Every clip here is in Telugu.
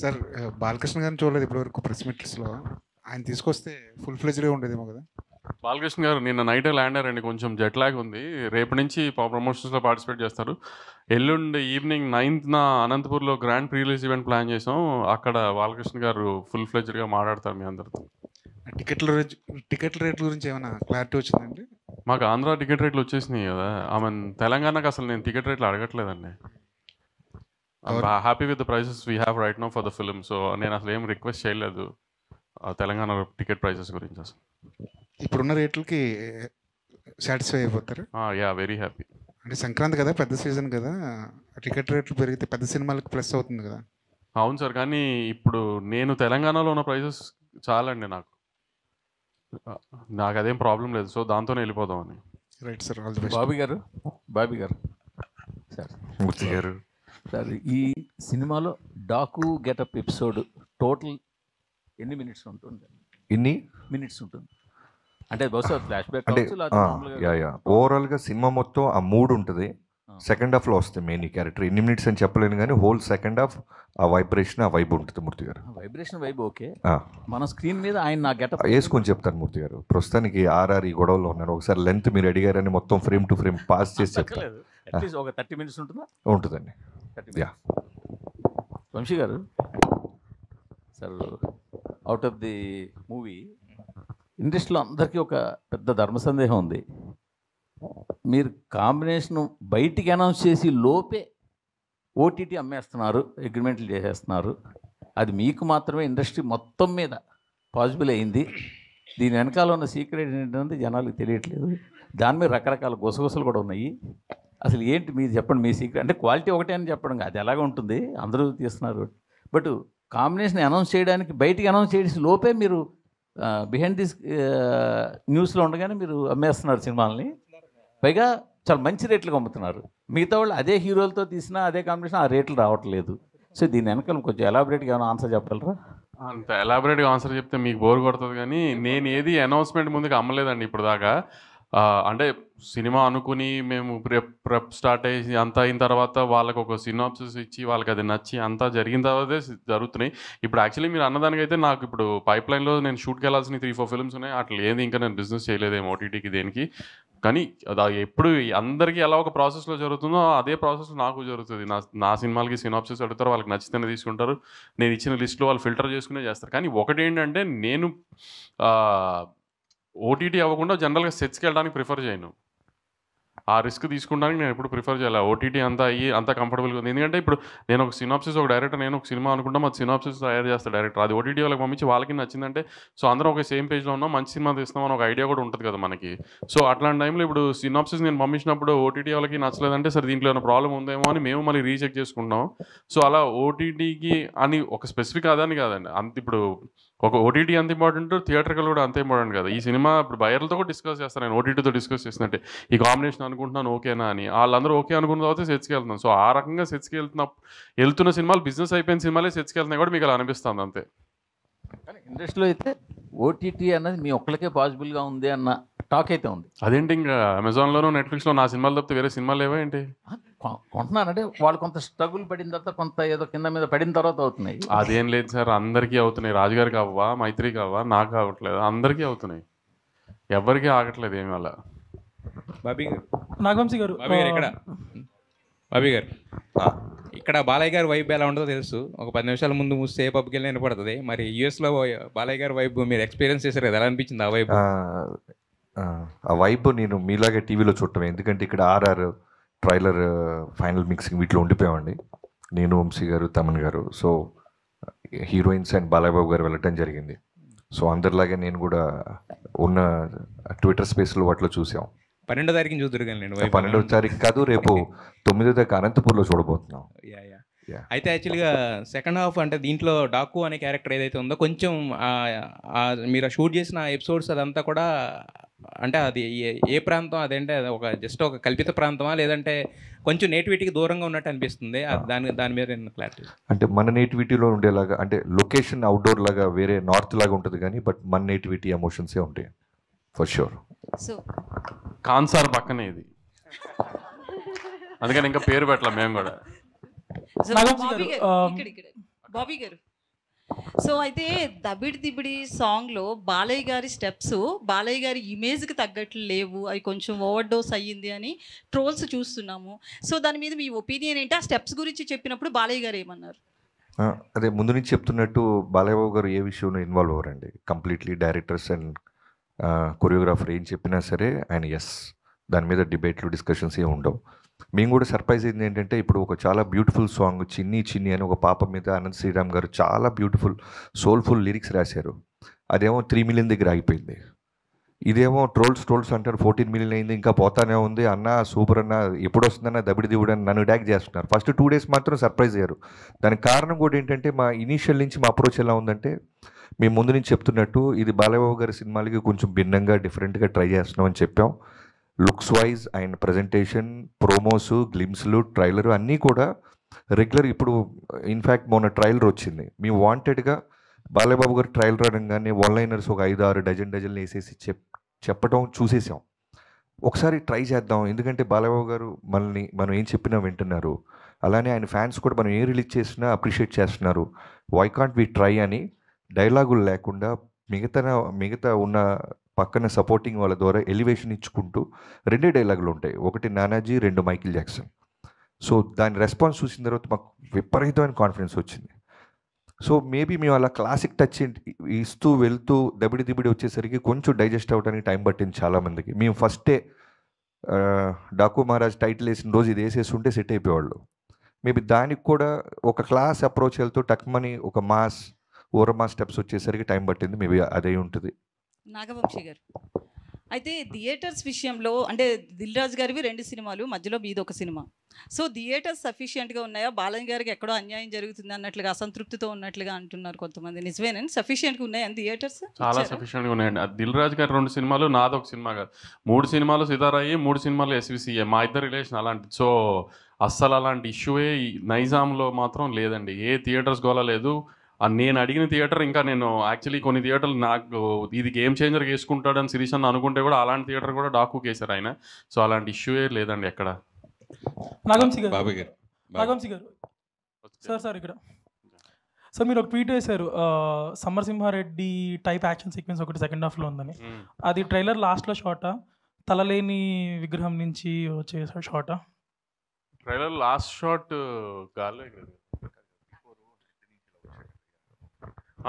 సార్ బాలకృష్ణ గారిని చూడలేదు ఇప్పటివరకు ప్రెస్ మీట్స్లో. ఆయన తీసుకొస్తే ఫుల్ ఫ్లెజ్డ్గా ఉండేదేమో కదా. బాలకృష్ణ గారు నిన్న నైటే ల్యాండ్ అయ్యారండి. కొంచెం జెట్ లాగ్ ఉంది. రేపు నుంచి ప్రమోషన్స్లో పార్టిసిపేట్ చేస్తారు. ఎల్లుండి ఈవినింగ్ 9th అనంతపూర్లో grand pre release event plan చేసాం. అక్కడ బాలకృష్ణ గారు ఫుల్ ఫ్లెజ్డ్గా మాట్లాడతారు మీ అందరితో. టికెట్ల రేట్ల గురించి ఏమైనా క్లారిటీ వచ్చిందండి? మాకు ఆంధ్ర టికెట్ రేట్లు వచ్చేసినాయి కదా. తెలంగాణకు అసలు నేను టికెట్ రేట్లు అడగట్లేదండి. Happy with the prices we have right now for the film. So నేను అసలు ఏం రిక్వెస్ట్ చేయలేదు తెలంగాణ టికెట్ ప్రైసెస్ గురించి. అసలు ఇప్పుడున్న రేట్లకి సాటిస్ఫై అయిపోతారు? Yeah, very happy. అంటే సంక్రాంతి కదా, పెద్ద సీజన్ కదా, టికెట్ రేట్లు పెరిగితే పెద్ద సినిమాలకు ప్లస్ అవుతుంది కదా. అవును సార్, కానీ ఇప్పుడు నేను తెలంగాణలో ఉన్న ప్రైసెస్ చాలండి నాకు అదేం ప్రాబ్లం లేదు. సో దాంతోనే వెళ్ళిపోదామని. Right sir, all the best. Bobby గారు సార్, మూర్తి గారు సార్, ఈ సినిమాలో డాకు గెటప్ ఎపిసోడ్ టోటల్ ఎన్ని మినిట్స్ ఉంటుంది? మినిట్స్ ఉంటుంది అంటే బహుశా ఫ్లాష్ బ్యాక్ అంటే ఓవరాల్గా సినిమా మొత్తం ఆ మూడ్ ఉంటుంది. సెకండ్ హాఫ్లో వస్తుంది మెయిన్ ఈ క్యారెక్టర్. ఎన్ని మినిట్స్ అని చెప్పలేను, కానీ హోల్ సెకండ్ హాఫ్ ఆ వైబ్రేషన్, ఆ వైబ్ ఉంటుంది. మూర్తి గారు వైబ్రేషన్ వైబ్ ఓకే. మన స్క్రీన్ మీద ఆయన నా గెటప్ వేసుకొని చెప్తాను. మూర్తి గారు ప్రస్తుతానికి ఆర్ఆర్ ఈ గొడవలో ఉన్నారు. ఒకసారి లెంత్ మీరు అడిగారని మొత్తం ఫ్రేమ్ టు ఫ్రేమ్ పాస్ చేసి చెప్తాను. అట్లీస్ట్ ఒక 30 minutes ఉంటుందా? ఉంటుందండి. యా వంశీ గారు sir, out of the movie ఇండస్ట్రీలో అందరికీ ఒక పెద్ద ధర్మ సందేహం ఉంది. మీరు కాంబినేషన్ బయటికి అనౌన్స్ చేసి లోపే ఓటీటీ అమ్మేస్తున్నారు, అగ్రిమెంట్లు చేసేస్తున్నారు. అది మీకు మాత్రమే ఇండస్ట్రీ మొత్తం మీద పాసిబుల్ అయింది. దీని వెనకాల ఉన్న సీక్రెట్ ఏంటంటే జనాలకు తెలియట్లేదు. దాని మీద రకరకాల గుసగుసలు కూడా ఉన్నాయి. అసలు ఏంటి మీరు చెప్పండి, మీ సీక్రెట్. అంటే క్వాలిటీ ఒకటే అని చెప్పడం, అది ఎలాగ ఉంటుంది, అందరూ తీస్తున్నారు. బట్ కాంబినేషన్ అనౌన్స్ చేయడానికి బయటికి అనౌన్స్ చేసి లోపే మీరు బిహైండ్ దిస్ న్యూస్లో ఉండగానే మీరు అమ్మేస్తున్నారు సినిమాలని. పైగా చాలా మంచి రేట్లకు అమ్ముతున్నారు. మిగతా వాళ్ళు అదే హీరోలతో తీసినా అదే కాంబినేషన్ ఆ రేట్లు రావట్లేదు. సో దీని వెనకాల కొంచెం ఎలాబరేట్గా ఏమైనా ఆన్సర్ చెప్పగలరా? అంత ఎలాబరేట్గా ఆన్సర్ చెప్తే మీకు బోర్ కొడుతుంది, కానీ నేను ఏది అనౌన్స్మెంట్ ముందుకు అమ్మలేదండి ఇప్పుడు దాకా. అంటే సినిమా అనుకుని మేము ప్రెప్ స్టార్ట్ అయ్యి అంతా అయిన తర్వాత వాళ్ళకి ఒక సినాప్సిస్ ఇచ్చి వాళ్ళకి అది నచ్చి అంతా జరిగిన తర్వాతే జరుగుతున్నాయి. ఇప్పుడు యాక్చువల్లీ మీరు అన్నదానికైతే నాకు ఇప్పుడు పైప్ లైన్లో నేను షూట్కి వెళ్ళాల్సిన 3-4 ఫిల్మ్స్ ఉన్నాయి. అట్లా ఏది ఇంకా నేను బిజినెస్ చేయలేదేమో ఓటీటీకి దేనికి. కానీ అది ఎప్పుడు అందరికీ ఎలా ఒక ప్రాసెస్లో జరుగుతుందో అదే ప్రాసెస్లో నాకు జరుగుతుంది. నా సినిమాలకి సినాప్సిస్ అడుగుతారు, వాళ్ళకి నచ్చితేనే తీసుకుంటారు. నేను ఇచ్చిన లిస్ట్లో వాళ్ళు ఫిల్టర్ చేసుకునే చేస్తారు. కానీ ఒకటి ఏంటంటే, నేను ఓటీటీ అవ్వకుండా జనరల్గా సెట్స్కి వెళ్ళడానికి ప్రిఫర్ చేయను. ఆ రిస్క్ తీసుకోవడానికి నేను ఎప్పుడు ప్రిఫర్ చేయాలి. ఓటీటీ అంతా అయ్యి అంతా కంఫర్టబుల్గా ఉంది. ఎందుకంటే ఇప్పుడు నేను ఒక సినాప్సిస్, ఒక డైరెక్టర్, నేను ఒక సినిమా అనుకుంటాం, అది సినాప్సిస్ తయారు చేస్తాను డైరెక్టర్. అది ఓటీటీ వాళ్ళకి పంపించి వాళ్ళకి నచ్చిందంటే సో అందరం ఒక సేమ్ పేజ్లో ఉన్నాం, మంచి సినిమా తీస్తామని ఒక ఐడియా కూడా ఉంటుంది కదా మనకి. సో అట్లాంటి టైంలో ఇప్పుడు సినాప్సిస్ నేను పంపించినప్పుడు ఓటీటీ వాళ్ళకి నచ్చలేదంటే సరే దీంట్లో ఏమైనా ప్రాబ్లం ఉందేమో అని మేము మళ్ళీ రీచెక్ చేసుకుంటాం. సో అలా ఓటీటీకి అని ఒక స్పెసిఫిక్ అదని కాదండి. అంత ఇప్పుడు ఒక ఓటీటీ అంత ఇంపార్టెంట్, థియేటర్కల్ కూడా అంత ఇంపార్టెంట్ కదా. ఈ సినిమా ఇప్పుడు బయర్లతో కూడా డిస్కస్ చేస్తాను నేను, ఓటీటీతో డిస్కస్ చేసినట్టే ఈ కాంబినేషన్ అనుకుంటున్నాను ఓకేనా అని. వాళ్ళందరూ ఓకే అనుకున్న తర్వాత సెట్స్కి వెళ్తున్నాను. సో ఆ రకంగా సెట్స్కి వెళ్తున్న సినిమాలు బిజినెస్ అయిపోయిన సినిమాలే సెట్స్కి వెళ్తున్నాయి కూడా మీకు అలా అనిపిస్తుంది అంతే. కానీ ఇండస్ట్రీలో అయితే ఓటీటీ అన్నది మీ ఒక్కరికే పాసిబుల్గా ఉంది అన్న టాక్ అయితే ఉంది. అదేంటి ఇంకా అమెజాన్లోనూ నెట్ఫ్లిక్స్లో నా సినిమాలు తప్పితే వేరే సినిమాలు లేవా ఏంటి? కొంటున్నానంటే వాళ్ళు కొంత స్ట్రగుల్ పడిన తర్వాత, కొంత ఏదో కింద మీద పడిన తర్వాత అవుతున్నాయి. అదేం లేదు సార్, అందరికీ అవుతున్నాయి. రాజుగారికి అవ్వా, మైత్రికి అవ్వా, నాకు అవ్వట్లేదు, అందరికీ అవుతున్నాయి, ఎవరికి ఆగట్లేదు ఏమి. అలా బాబీ గారు, నాగవంశీ గారు, బాబీ గారు ఇక్కడ బాలయ్య గారి వైబ్ ఎలా ఉంటుందో తెలుసు. ఒక 10 నిమిషాల ముందు మూస్తే ఏ పబ్కి వెళ్ళినా వినపడుతుంది. మరి యూఎస్లో బాలయ్య గారి వైబ్ మీరు ఎక్స్పీరియన్స్ చేశారు కదా, ఎలా అనిపించింది ఆ వైబ్? ఆ వైబ్ నేను మీలాగే టీవీలో చూడటమే. ఎందుకంటే ఇక్కడ ఆర్ఆర్ ట్రైలర్, ఫైనల్ మిక్సింగ్ వీటిలో ఉండిపోయామండి నేను, వంశీ గారు, తమన్ గారు. So heroines and Balayya Babu గారు వెళ్ళటం జరిగింది. సో అందరిలాగే నేను కూడా ఉన్న ట్విట్టర్ స్పేస్లో వాటిలో చూసాం. 12వ తారీఖుని చూద్దరు కానీ నేను 12వ తారీఖు కాదు, రేపు 9వ తారీఖు అనంతపూర్లో చూడబోతున్నాం. అయితే యాక్చువల్గా సెకండ్ హాఫ్ అంటే దీంట్లో డాకు అనే క్యారెక్టర్ ఏదైతే ఉందో కొంచెం మీరు షూట్ చేసిన ఎపిసోడ్స్ అదంతా కూడా అంటే అది ఏ ప్రాంతం అదంటే అది ఒక జస్ట్ ఒక కల్పిత ప్రాంతమా లేదంటే కొంచెం నేటివిటీకి దూరంగా ఉన్నట్టు అనిపిస్తుంది? దాని మీద క్లారిటీ. అంటే మన నేటివిటీలో ఉండేలాగా, అంటే లొకేషన్ అవుట్డోర్ లాగా వేరే నార్త్ లాగా ఉంటుంది కానీ బట్ మన నేటివిటీ ఎమోషన్సే ఉంటాయి ఫర్ షూర్. సో కాన్సార్ పక్కనే ఇది, అందుకని ఇంకా పేరు పెట్టాల మేము కూడా. బాబీ గారు, సో అయితే దబిడి దిబిడి సాంగ్లో బాలయ్య గారి స్టెప్స్ బాలయ్య గారి ఇమేజ్కి తగ్గట్లు లేవు, అవి కొంచెం ఓవర్ డోస్ అయ్యింది అని ట్రోల్స్ చూస్తున్నాము. సో దాని మీద మీ ఒపీనియన్ ఏంటి? ఆ స్టెప్స్ గురించి చెప్పినప్పుడు బాలయ్య గారు ఏమన్నారు? అదే ముందు నుంచి చెప్తున్నట్టు బాలయ్య బాబు గారు ఏ విషయంలో ఇన్వాల్వ్ అవ్వరండి. కంప్లీట్లీ డైరెక్టర్స్ అండ్ కొరియోగ్రాఫర్ ఏం చెప్పినా సరే ఆయన ఎస్, దాని మీద డిబేట్లు డిస్కషన్స్ ఏమి ఉండవు. మేము కూడా సర్ప్రైజ్ అయింది ఏంటంటే, ఇప్పుడు ఒక చాలా బ్యూటిఫుల్ సాంగ్ చిన్ని చిన్ని అని ఒక పాప మీద అనంత్ శ్రీరామ్ గారు చాలా బ్యూటిఫుల్ సోల్ఫుల్ లిరిక్స్ రాశారు. అదేమో 3 మిలియన్ దగ్గర ఆగిపోయింది. ఇదేమో ట్రోల్స్ అంటారు 14 మిలియన్ అయింది, ఇంకా పోతానే ఉంది, అన్న సూపర్ అన్న ఎప్పుడు వస్తుందన్న దబిడి దివుడు అని నన్ను ట్యాగ్ చేస్తున్నారు. ఫస్ట్ 2 డేస్ మాత్రం సర్ప్రైజ్ అయ్యారు. దానికి కారణం కూడా ఏంటంటే, మా ఇనీషియల్ నుంచి మా అప్రోచ్ ఎలా ఉందంటే, మేము ముందు నుంచి చెప్తున్నట్టు ఇది బాలయ్యబాబు గారి సినిమాలకి కొంచెం భిన్నంగా డిఫరెంట్గా ట్రై చేస్తున్నామని చెప్పాం. Looks wise and presentation, promos, గ్లిమ్స్లు, ట్రైలర్ అన్నీ కూడా రెగ్యులర్. ఇప్పుడు ఇన్ఫ్యాక్ట్ మొన్న ట్రైలర్ వచ్చింది. మేము వాంటెడ్గా బాలయ్యబాబు గారు ట్రైలర్ అనగానే వన్లైనర్స్ ఒక 5-6 డజన్లు వేసేసి చెప్పడం చూసేసాం. ఒకసారి ట్రై చేద్దాం, ఎందుకంటే బాలయ్యబాబు గారు మనం ఏం చెప్పినా వింటున్నారు, అలానే ఆయన ఫ్యాన్స్ కూడా మనం ఏం రిలీజ్ చేసినా అప్రిషియేట్ చేస్తున్నారు, వై కాంట్ వి ట్రై అని డైలాగులు లేకుండా మిగతా ఉన్న పక్కన సపోర్టింగ్ వాళ్ళ ద్వారా ఎలివేషన్ ఇచ్చుకుంటూ 2 డైలాగులు ఉంటాయి, ఒకటి నానాజీ, 2 మైకిల్ జాక్సన్. సో దాని రెస్పాన్స్ చూసిన తర్వాత మాకు విపరీతమైన కాన్ఫిడెన్స్ వచ్చింది. సో మేబీ మేము అలా క్లాసిక్ టచ్ ఇస్తూ వెళ్తూ దబిడి దిబిడి వచ్చేసరికి కొంచెం డైజెస్ట్ అవ్వడానికి టైం పట్టింది చాలామందికి. మేము ఫస్టే డాకు మహారాజ్ టైటిల్ వేసిన రోజు ఇది వేసేసి ఉంటే సెట్ అయిపోయేవాళ్ళు. మేబీ దానికి కూడా ఒక క్లాస్ అప్రోచ్ వెళ్తూ టక్మని ఒక ఓరమాస్ స్టెప్స్ వచ్చేసరికి టైం పట్టింది. మేబీ అదే ఉంటుంది. నాగవంశీ గారు, అయితే థియేటర్స్ విషయంలో అంటే దిల్ రాజు గారివి 2 సినిమాలు, మధ్యలో మీది ఒక సినిమా. సో థియేటర్స్ సఫిషియెంట్గా ఉన్నాయా? బాలయ్య గారికి ఎక్కడో అన్యాయం జరుగుతుంది అన్నట్లుగా, అసంతృప్తితో ఉన్నట్లుగా అంటున్నారు కొంతమంది. నిజమేనండి? సఫిషియెంట్గా ఉన్నాయా థియేటర్స్? చాలా సఫిషియెంట్గా ఉన్నాయండి. దిల్ రాజు గారి 2 సినిమాలు, నాది ఒక సినిమా కాదు, 3 సినిమాలు సితారాయి, 3 సినిమాలు ఎస్విసిఏ. మా ఇద్దరు రిలేషన్ అలాంటిది. సో అస్సలు అలాంటి ఇష్యూయే నైజాంలో మాత్రం లేదండి. ఏ థియేటర్స్ గోలా లేదు. నేను అడిగిన థియేటర్, ఇంకా నేను యాక్చువల్లీ కొన్ని థియేటర్లు నాకు ఇది గేమ్ చేంజర్ వేసుకుంటాడని సిరీస్ అని అనుకుంటే కూడా అలాంటి థియేటర్ కూడా డాకు కేసారు ఆయన. సో అలాంటి ఇష్యూయే లేదండి ఎక్కడ. నాగవంశీ గారు సార్ ఇక్కడ సార్ మీరు ఒక ట్వీట్ వేశారు, సమరసింహారెడ్డి టైప్ యాక్షన్ సీక్వెన్స్ ఒకటి సెకండ్ హాఫ్లో ఉందని. అది ట్రైలర్ లాస్ట్లో షాటా, తలలేని విగ్రహం నుంచి వచ్చే షాటా? ట్రైలర్ లాస్ట్ షాట్ గాల్లో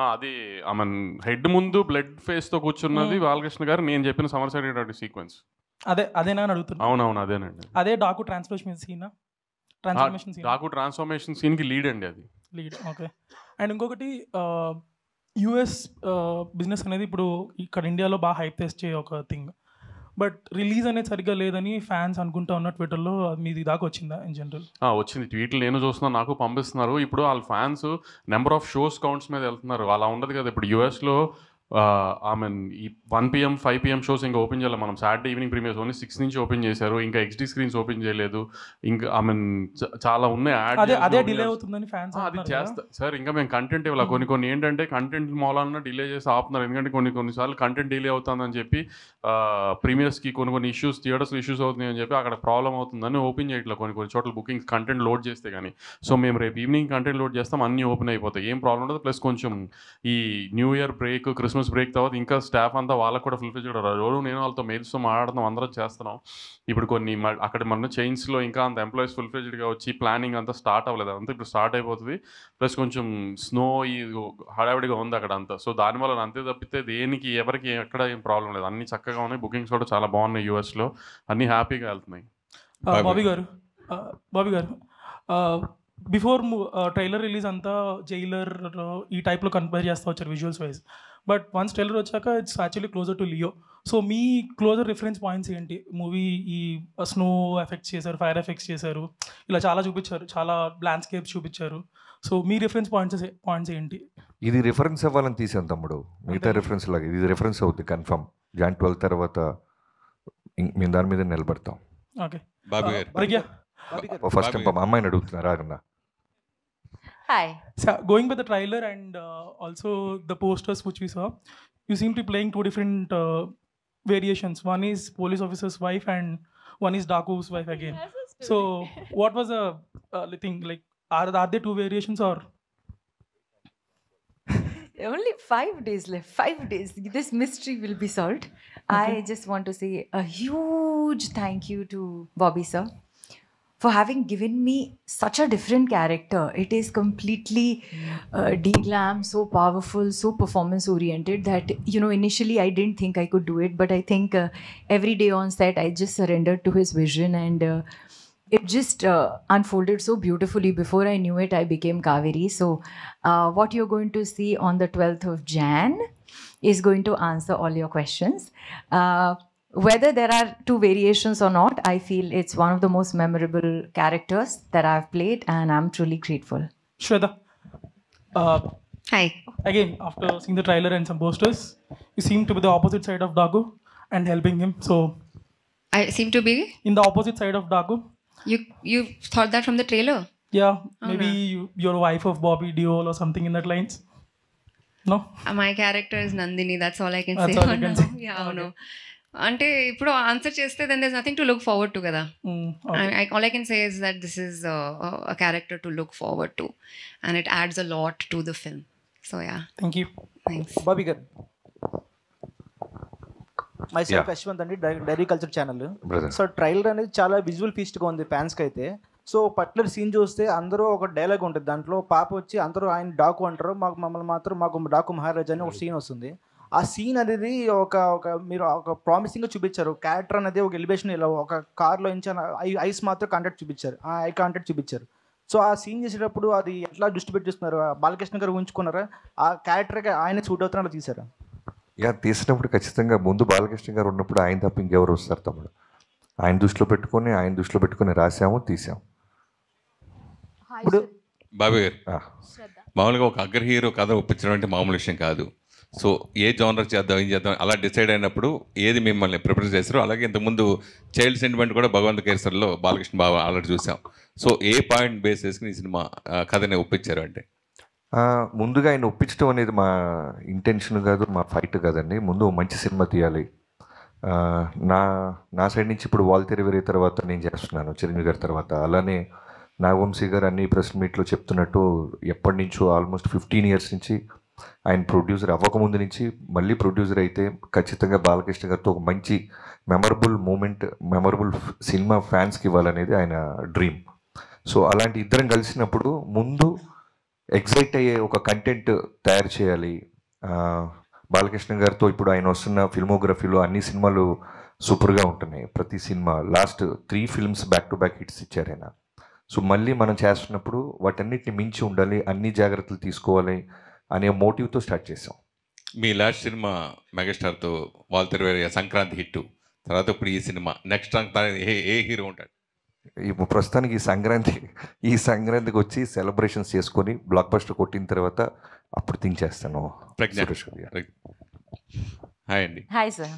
అది ఆమె హెడ్ ముందు బ్లడ్ ఫేస్తో కూర్చున్నది బాలకృష్ణ గారు. నేను చెప్పిన సమరసింహారెడ్డి సీక్వెన్స్ అదేనా అని అడుగుతున్నా. అవునవును అదేనండి. అదే డాకు ట్రాన్స్ఫర్మేషన్ సీన్కి లీడ్ అండి, అది లీడ్. ఓకే. అండ్ ఇంకొకటి, యుఎస్ బిజినెస్ అనేది ఇప్పుడు ఇక్కడ ఇండియాలో బాగా హైప్ తెచ్చే ఒక థింగ్, బట్ రిలీజ్ అనేది సరిగ్గా లేదని ఫ్యాన్స్ అనుకుంటా ఉన్న ట్విట్టర్లో. మీది దాకా వచ్చిందా ఇన్ జనరల్? వచ్చింది, ట్వీట్లు నేను చూస్తున్నా, నాకు పంపిస్తున్నారు. ఇప్పుడు వాళ్ళ fans number of shows counts మీద వెళ్తున్నారు. అలా ఉండదు కదా. ఇప్పుడు యూఎస్లో ఈ 1 PM 5 PM షోస్ ఇంకా ఓపెన్ చేయాలి. మనం సాటర్డే ఈవినింగ్ ప్రీమియర్స్ ఓన్లీ 6 నుంచి ఓపెన్ చేశారు. ఇంకా XD స్క్రీన్స్ ఓపెన్ చేయలేదు. ఇంకా చాలా ఉన్నాయి. అదే డిలే అవుతుందని ఫ్యాన్స్ అది చేస్తా సార్. ఇంకా మేము కంటెంట్ ఇవ్వాలి. కొన్ని ఏంటంటే కంటెంట్ మూలాన డిలే చేసి ఆపుతున్నారు. ఎందుకంటే కొన్నిసార్లు కంటెంట్ డిలే అవుతుందని చెప్పి ప్రీమియర్స్కి కొన్ని ఇష్యూస్, థియేటర్స్ ఇష్యూస్ అవుతున్నాయి అని చెప్పి అక్కడ ప్రాబ్లం అవుతుందని ఓపెన్ చేయట్లేదు కొన్ని చోట్ల బుకింగ్స్ కంటెంట్ లోడ్ చేస్తే కానీ. సో మేము రేపు ఈవినింగ్ కంటెంట్ లోడ్ చేస్తాం, అన్నీ ఓపెన్ అయిపోతాయి, ఏం ప్రాబ్లం ఉండదు. ప్లస్ కొంచెం ఈ new year break, Christmas break తర్వాత ఇంకా స్టాఫ్ అంతా వాళ్ళకు కూడా ఫుల్ఫిల్ చేయడం. రోజు నేను వాళ్ళతో మెయిల్స్తో మాట్లాడుతున్నాం, అందరం చేస్తున్నాం. ఇప్పుడు కొన్ని అక్కడ మన చైన్స్లో ఇంకా అంత ఎంప్లాయీస్ ఫుల్ఫిల్డ్గా వచ్చి ప్లానింగ్ అంతా స్టార్ట్ అవ్వలేదు, అంతా ఇప్పుడు స్టార్ట్ అయిపోతుంది. ప్లస్ కొంచెం స్నో ఈ హడావిడిగా ఉంది అక్కడ అంతా. సో దానివల్ల అంతే తప్పితే దేనికి ఎవరికి ఎక్కడ ఏం ప్రాబ్లం లేదు, అన్నీ చక్కగా ఉన్నాయి. బుకింగ్స్ కూడా చాలా బాగున్నాయి యూఎస్లో, అన్నీ హ్యాపీగా వెళ్తున్నాయి. బాబీ గారు బిఫోర్ ట్రైలర్ రిలీజ్ అంతా జైలర్ ఈ టైప్లో కంపేర్ చేస్తూ వచ్చారు visuals wise, but once trailer వచ్చాక it's actually closer to Leo. So మీ క్లోజర్ రిఫరెన్స్ పాయింట్స్ ఏంటి? మూవీ ఈ స్నో ఎఫెక్ట్స్ చేశారు, ఫైర్ ఎఫెక్ట్స్ చేశారు, ఇలా చాలా చూపించారు, చాలా ల్యాండ్స్కేప్స్ చూపించారు. సో మీ రిఫరెన్స్ పాయింట్స్ ఏంటి? ఇది రిఫరెన్స్ అవ్వాలని తీసాను తమ్ముడు, మిగతా రిఫరెన్స్ లాగా ఇది రిఫరెన్స్ అవుతుంది కన్ఫర్మ్. Jan 12 తర్వాత మేము దాని మీద నిలబడతాం. ఓకే. ఫస్ట్ అమ్మాయిని అడుగుతున్నారు అన్న. Hi. So, going by the trailer and also the posters which we saw, you seem to be playing 2 different variations. One is police officer's wife and one is Daku's wife again. So, what was the thing? Like, are there 2 variations or? Only 5 days left. 5 days. This mystery will be solved. Okay. I just want to say a huge thank you to Bobby sir for having given me such a different character. It is completely de-glam, so powerful, so performance oriented that, you know, initially I didn't think I could do it, but I think every day on set I just surrendered to his vision, and it just unfolded so beautifully. Before I knew it, I became Kaveri. So what you're going to see on the 12th of Jan is going to answer all your questions. Whether there are 2 variations or not, I feel it's one of the most memorable characters that I've played, and I'm truly grateful. Shweta, Hi. again, after seeing the trailer and some posters, you seem to be the opposite side of Dagu and helping him. So, I seem to be. in the opposite side of Dagu, You thought that from the trailer? yeah, Oh, maybe you're a wife of Bobby Deol or something in that lines. No? My character is Nandini. That's all I can That's say. all you can say. Yeah, Okay. no. అంటే ఇప్పుడు ఆన్సర్ చేస్తే then there's nothing to look forward to కదా. Okay. All I can say is that this is a character to look forward to, and it adds a lot to the film. So yeah, Thank you. thanks. Bobby గారు, మై Yeah. సెల్ఫ్ యశ్వంత్ అండి, diary culture channel. Brother so trailer అనేది చాలా విజువల్ ఫీస్ట్గా ఉంది ఫ్యాన్స్కి అయితే. సో పర్టికులర్ సీన్ చూస్తే అందరూ ఒక డైలాగ్ ఉంటుంది దాంట్లో. పాప వచ్చి అందరూ ఆయన డాకు అంటారు, మమ్మల్ని మాత్రం మాకు డాకు మహారాజా అని ఒక సీన్ వస్తుంది. ఆ సీన్ అనేది ఒక మీరు ఒక ప్రామిసింగ్గా చూపించారు. క్యారెక్టర్ అనేది ఒక ఎలివేషన్, ఇలా ఒక కార్లో నుంచి ఐస్ మాత్రం కాంటాక్ట్ చూపించారు, ఆ ఐ కాంటాక్ట్ చూపించారు. సో ఆ సీన్ చేసేటప్పుడు అది ఎట్లా దృష్టి పెట్టిస్తున్నారు? బాలకృష్ణ గారు ఉంచుకున్నారా? ఆ క్యారెక్టర్కి ఆయన సూట్ అవుతున్నా తీశారా? యా, తీసినప్పుడు ఖచ్చితంగా ముందు బాలకృష్ణ గారు ఉన్నప్పుడు ఆయన తప్ప ఇంకెవరు వస్తారు తమ్ముడు. ఆయన దృష్టిలో పెట్టుకొని రాసాము, తీసాము. ఇప్పుడు బాబీ గారు, ఆ, మామూలుగా ఒక అగ్ర హీరో కథ ఒప్పించడం అంటే మామూలు విషయం కాదు. సో ఏ జానర్ చేద్దాం, ఏం చేద్దాం అలా డిసైడ్ అయినప్పుడు ఏది మిమ్మల్ని ప్రిపేర్ చేస్తారు? అలాగే ఇంతకుముందు చైల్డ్ సెంటిమెంట్ కూడా భగవంత్ కేసర్లో బాలకృష్ణ బాబు ఆల్రెడీ చూసాం. సో ఏ పాయింట్ బేస్ చేసుకుని ఈ సినిమా కథని ఒప్పించారు అంటే? ముందుగా ఆయన ఒప్పించడం అనేది మా ఇంటెన్షన్ కాదు, మా ఫైట్ కాదండి. ముందు మంచి సినిమా తీయాలి. నా సైడ్ నుంచి ఇప్పుడు వాల్తేరు వేరే తర్వాత నేను చేస్తున్నాను చిరంజీవి గారి తర్వాత. అలానే నాగవంశీ గారు అన్ని ప్రెస్ మీట్లో చెప్తున్నట్టు ఎప్పటి నుంచో ఆల్మోస్ట్ 15 years నుంచి ఆయన ప్రొడ్యూసర్ అవ్వకముందు నుంచి మళ్ళీ ప్రొడ్యూసర్ అయితే ఖచ్చితంగా బాలకృష్ణ గారితో ఒక మంచి మెమరబుల్ మూమెంట్, మెమరబుల్ సినిమా ఫ్యాన్స్కి ఇవ్వాలనేది ఆయన డ్రీమ్. సో అలాంటి ఇద్దరం కలిసినప్పుడు ముందు ఎగ్జైట్ అయ్యే ఒక కంటెంట్ తయారు చేయాలి. బాలకృష్ణ గారితో ఇప్పుడు ఆయన వస్తున్న ఫిల్మోగ్రఫీలో అన్ని సినిమాలు సూపర్గా ఉంటున్నాయి. ప్రతి cinema last 3 films back to back hits ఇచ్చారు ఆయన. సో మళ్ళీ మనం చేస్తున్నప్పుడు వాటన్నిటిని మించి ఉండాలి, అన్ని జాగ్రత్తలు తీసుకోవాలి అనే మోటివ్తో స్టార్ట్ చేసాం. మీ లాస్ట్ సినిమా మెగాస్టార్తో వాల్తేరు వేరే సంక్రాంతి హిట్ తర్వాత ఇప్పుడు ఈ సినిమా నెక్స్ట్ ఏ హీరో ఉంటాడు? ఇప్పుడు ప్రస్తుతానికి ఈ సంక్రాంతికి వచ్చి సెలబ్రేషన్స్ చేసుకొని బ్లాక్ బస్టర్ కొట్టిన తర్వాత అప్పుడు థింక్ చేస్తాను. ప్రజ్ఞ. సురేష్ గారు. హాయ్ అండి. Hi sir.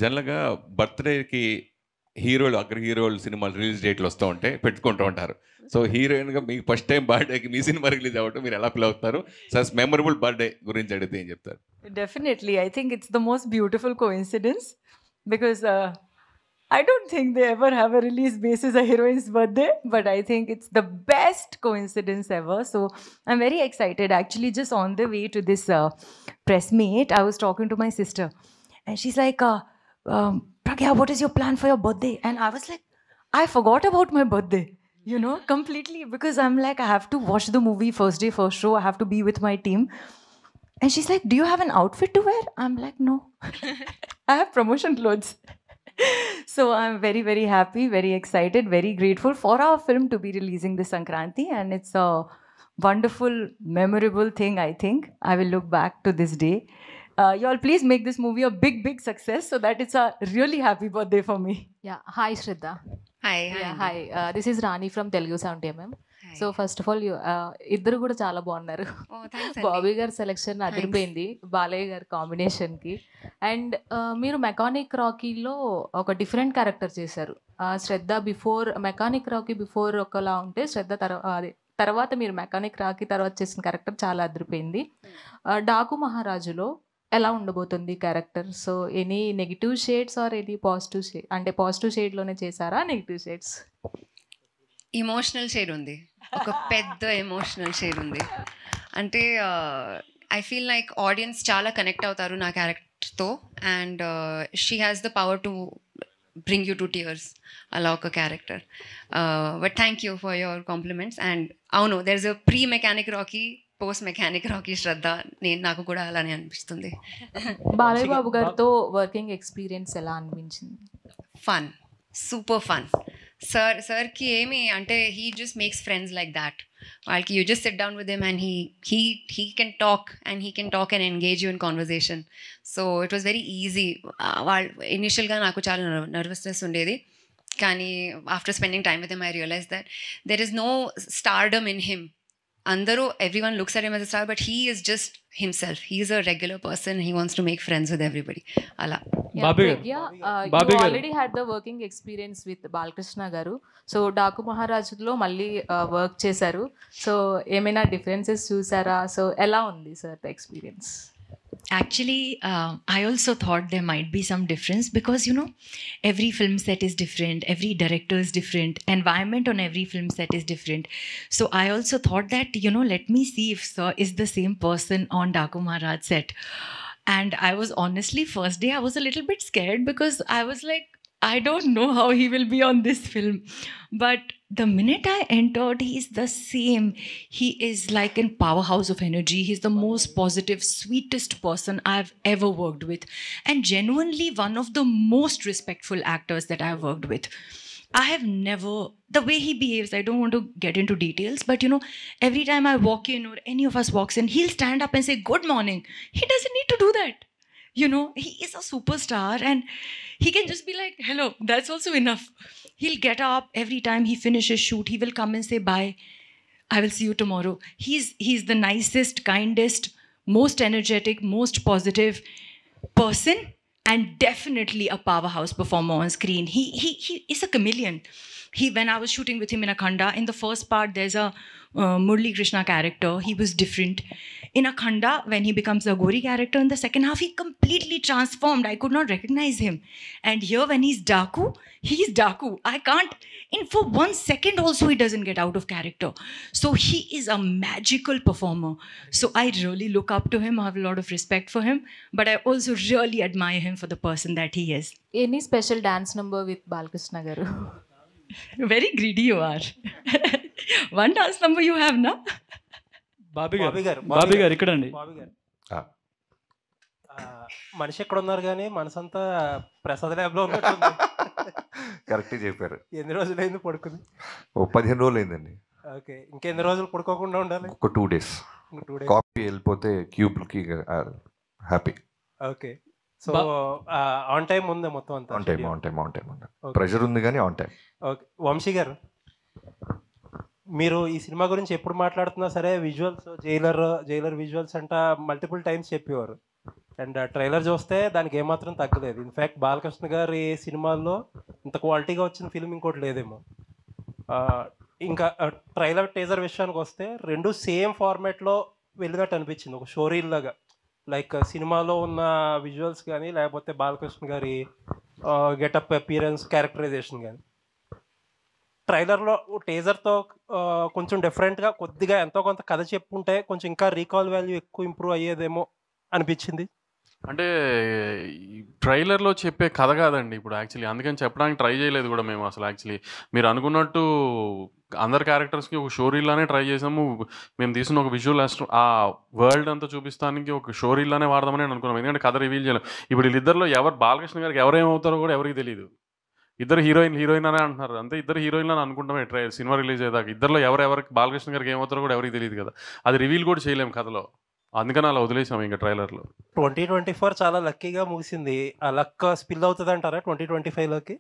జనరల్గా బర్త్డేకి హీరోలు అగ్ర హీరోలు సినిమాలు రిలీజ్ డేట్లు వస్తూ ఉంటే పెట్టుకుంటూ ఉంటారు. సో హీరోయిన్గా మీకు ఫస్ట్ టైం బర్త్డేకి మీ సినిమా రిలీజ్ అవ్వటం మీరు ఎలా ఫీల్ అవుతారు? సస్ మెమరబుల్ బర్త్డే గురించి అడిగితే ఏం చెప్తారు? Definitely. I think it's the most beautiful coincidence because I don't think they ever have a release basis a heroine's birthday, but I think it's the best coincidence ever. So I'm very excited. Actually, just on the way to this press meet, I was talking to my sister and she's like, Pragya, what is your plan for your birthday? And I was like, I forgot about my birthday, you know, completely, because I'm like, I have to watch the movie first day, first show. I have to be with my team. And she's like, do you have an outfit to wear? I'm like, no. I have promotion clothes. So I'm very, very happy, very excited, very grateful for our film to be releasing this Sankranti. And it's a wonderful, memorable thing, I think. I will look back to this day. Y'all please make this movie a big, big success so that it's a really happy birthday for me. Yeah. Hi, Shraddha. Hi. Yeah, hi. This is Rani from Telugu 70mm. So first of all ఇద్దరు కూడా చాలా బాగున్నారు. బాబీ గారి సెలెక్షన్ అదిరిపోయింది బాలయ్య గారి కాంబినేషన్కి. అండ్ మీరు మెకానిక్ రాకీలో ఒక డిఫరెంట్ క్యారెక్టర్ చేశారు. శ్రద్ధ మెకానిక్ రాకీ బిఫోర్ ఒకలా ఉంటే శ్రద్ధ తర్వాత మీరు మెకానిక్ రాకీ తర్వాత చేసిన క్యారెక్టర్ చాలా అదిరిపోయింది. డాకు మహారాజులో ఎలా ఉండబోతుంది character? So any negative shades or any positive shade? అంటే పాజిటివ్ షేడ్లోనే చేశారా, నెగిటివ్ షేడ్స్? ఎమోషనల్ షేడ్ ఉంది, ఒక పెద్ద ఎమోషనల్ షేడ్ ఉంది. అంటే I feel like audience చాలా కనెక్ట్ అవుతారు నా క్యారెక్టర్తో, and she has the power to bring you to tears అలా ఒక character. But thank you for your compliments. And అవును, there is a pre Mechanic Rocky, post Mechanic Rocky Shraddha. నాకు కూడా అలానే అనిపిస్తుంది. బాలయ్య బాబు గారితో వర్కింగ్ ఎక్స్పీరియన్స్ ఎలా అనిపించింది? Fun, super fun. సార్కి ఏమి అంటే he just makes friends like that. వాళ్ళకి you just sit down with him and he can talk and engage you in conversation. So it was very easy. ఇనిషియల్గా నాకు చాలా నర్వస్నెస్ ఉండేది, కానీ after spending time with him I realize that there is no stardom in him. అందరూ everyone looks at him as a star, but he is just himself. He is a regular person. He wants to make friends with everybody. Ala. You already had the working experience with Balakrishna garu. So Daku Maharajlo malli work chesaru. So emaina differences chusara? So ela undi sir the experience? Actually, I also thought there might be some difference because, you know, every film set is different, every director is different, environment on every film set is different. So I also thought that, you know, let me see if Sir is the same person on Daku Maharaj set. And I was honestly, first day I was a little bit scared because I was like, I don't know how he will be on this film. But the minute I entered, he is the same. He is like a powerhouse of energy. He's the most positive, sweetest person I've ever worked with. And genuinely one of the most respectful actors that I've worked with. I have never, the way he behaves, I don't want to get into details, but you know, every time I walk in or any of us walks in, he'll stand up and say, "Good morning." He doesn't need to do that. You know, he is a superstar and he can just be like, "Hello," that's also enough. He'll get up every time he finishes shoot. He will come and say, "Bye, I will see you tomorrow." He's the nicest, kindest, most energetic, most positive person, and definitely a powerhouse performer on screen. He is a chameleon. When I was shooting with him in Akhanda, in the first part there's a Murli Krishna character. He was different. In Akhanda, when he becomes a Gori character in the second half, he completely transformed. I could not recognize him. And here when he's Daku, I can't, for 1 second also he doesn't get out of character. So he is a magical performer. So I really look up to him. I have a lot of respect for him. But I also really admire him for the person that he is. Any special dance number with Balakrishna garu? Very greedy you are. One dance number you have, na? Bobby గారు ఇక్కడండి. మనిషి ఎక్కడ ఉన్నారు కానీ మనసంతా ప్రసాద్ ల్యాబ్లో ఉన్నట్టుంది. కరెక్ట్గా చెప్పారు. ఎన్ని రోజులైంది పడుకుంది? 15 రోజులు అయిందండి. ఓకే, ఇంకెన్ని రోజులు పడుకోకుండా ఉండాలి? ఒక 2 days. కాపీ వెళ్ళిపోతే క్యూబ్కి happy. Okay, so on time ఉందా మొత్తం అంతా? On time. ప్రెషర్ ఉంది కానీ ఆన్ టైం. ఓకే, వంశీ గారు, మీరు ఈ సినిమా గురించి ఎప్పుడు మాట్లాడుతున్నా సరే విజువల్స్, జైలర్ విజువల్స్ అంట మల్టిపుల్ టైమ్స్ చెప్పేవారు. అండ్ ట్రైలర్ చూస్తే దానికి ఏమాత్రం తగ్గలేదు. ఇన్ఫ్యాక్ట్ బాలకృష్ణ గారి సినిమాల్లో ఇంత క్వాలిటీగా వచ్చిన ఫిల్మ్ ఇంకోటి లేదేమో. ఇంకా ట్రైలర్ టీజర్ విషయానికి వస్తే రెండు సేమ్ ఫార్మాట్లో వెళ్ళినట్టు అనిపించింది, ఒక షోరీల్ లాగా. లైక్ సినిమాలో ఉన్న విజువల్స్ కానీ లేకపోతే బాలకృష్ణ గారి గెటప్, అపియరెన్స్, క్యారెక్టరైజేషన్ కానీ ట్రైలర్లో టీజర్తో కొంచెం డిఫరెంట్గా కొద్దిగా ఎంతో కొంత కథ చెప్పుంటే కొంచెం ఇంకా రీకాల్ వాల్యూ ఎక్కువ ఇంప్రూవ్ అయ్యేదేమో అనిపించింది. అంటే ట్రైలర్లో చెప్పే కథ కాదండి ఇప్పుడు యాక్చువల్లీ, అందుకని చెప్పడానికి ట్రై చేయలేదు కూడా మేము అసలు. యాక్చువల్లీ మీరు అనుకున్నట్టు అందరు క్యారెక్టర్స్కి ఒక షోరీలానే ట్రై చేసాము. మేము తీసిన ఒక విజువల్ ఆ వరల్డ్ అంతా చూపిస్తానికి ఒక షోరీలానే వాడదామని అనుకున్నాం, ఎందుకంటే కథ రివీల్ చేయలేం. ఇప్పుడు వీళ్ళిద్దరిలో బాలకృష్ణ గారికి ఎవరేమవుతారో కూడా ఎవరికి తెలియదు. ఇద్దరు హీరోయిన్ అనే అంటున్నారు, అంతే ఇద్దరు హీరోయిన్లు అని అనుకుంటామే సినిమా రిలీజ్ అయ్యేదాకా. ఇద్దరులో ఎవరికి బాలకృష్ణ గారికి ఏమవుతారో కూడా ఎవరికి తెలియదు కదా, అది రివీల్ కూడా చేయలేము కథలో, అందుకని అలా వదిలేసాము ఇంకా ట్రైలర్లో. 2024 చాలా లక్కీగా ముగిసింది. ఆ లక్ స్పిల్ అవుతుంది అంటారా 2025లోకి?